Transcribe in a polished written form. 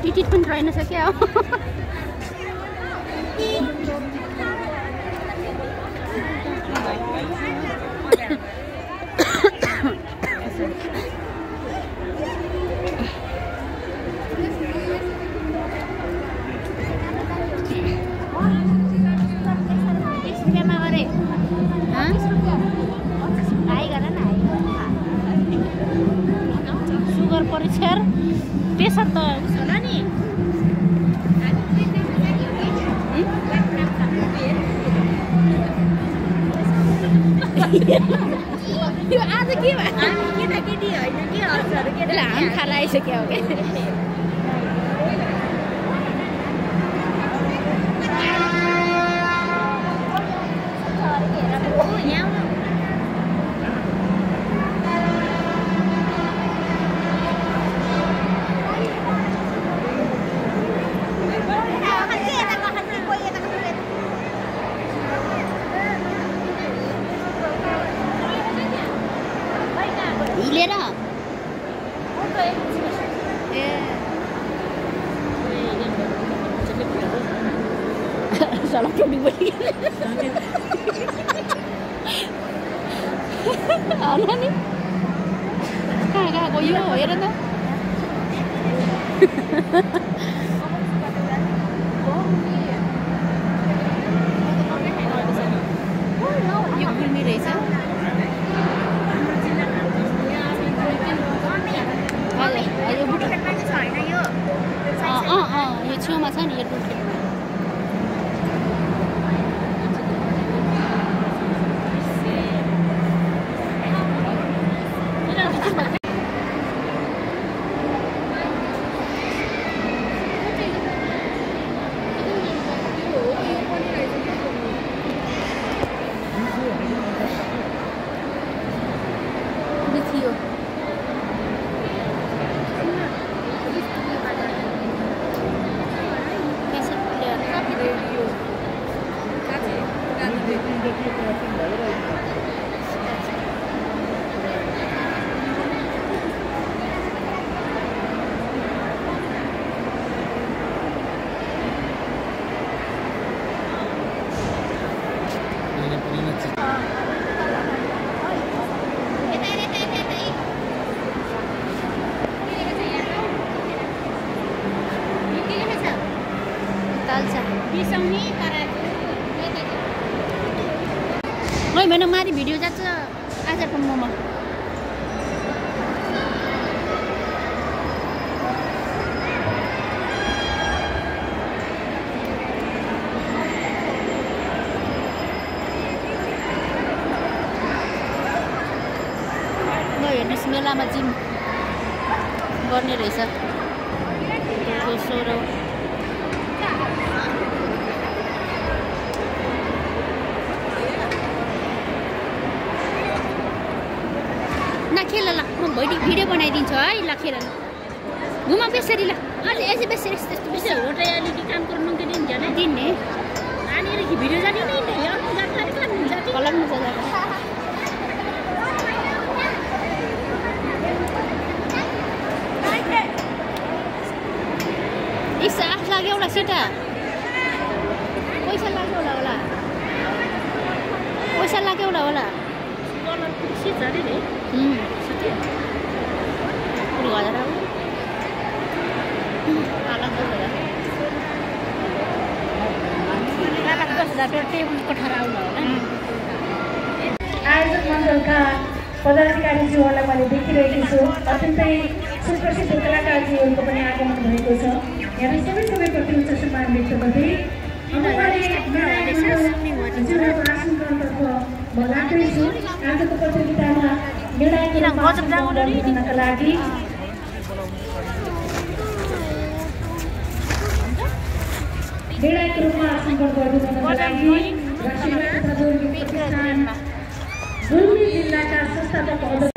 Ticket पनि रहेन सक्यो सुगर परीक्षा प्रेसर त होला नि यो आज के भयो केटाकेटी होइन के हर्षहरू केटा हाम खाला आइसक्यो हो salah coding balik. Ano ni? Kagak koyo ya dah. Yuk filmi Reza. Ayo buat. Yo cuma sana ya tu. Mana mari video jatuh aja pemomong. Noi di sini lama gym. Gorni resa. Soro. खेल ल म भोलि video बनाइदिन्छु है ल खेल ल घुमा बेसरी ल अलि यसै बेसरी त्यस्तो बेसरी होटल अलिकति काम गर्नु के दिन जाने दिने आनेर कि भिडियो जाने नि यो जानकारी काम हुन्छ कि कलर हुन्छ इस आठ लाग्यो होला सिटा पैसा लाग्यो होला पैसा लाग्यो होला कलर सिट जाने नि udah gak ada tahu alat tu lah alat tu sudah berarti kotharaul lah आयोजक मण्डलका पदाधिकारीज्यूहरूलाई मैले देखिरहेको छु अत्यन्तै सुप्रसिद्ध कलाकारज्यूहरूको पनि आगमन भएको छ यहाँ सबैप्रति उच्च सम्मान व्यक्त गर्दै आसनतर्फ म लाग्दैछु आजको प्रतियोगितामा निर्णायक गर्नका लागि निर्णायक रूपमा सम्पर्क गरिदिनुको लागि राष्ट्रिय तथा दुर्ग प्रतिष्ठान गुल्मी जिल्लाका संस्थापक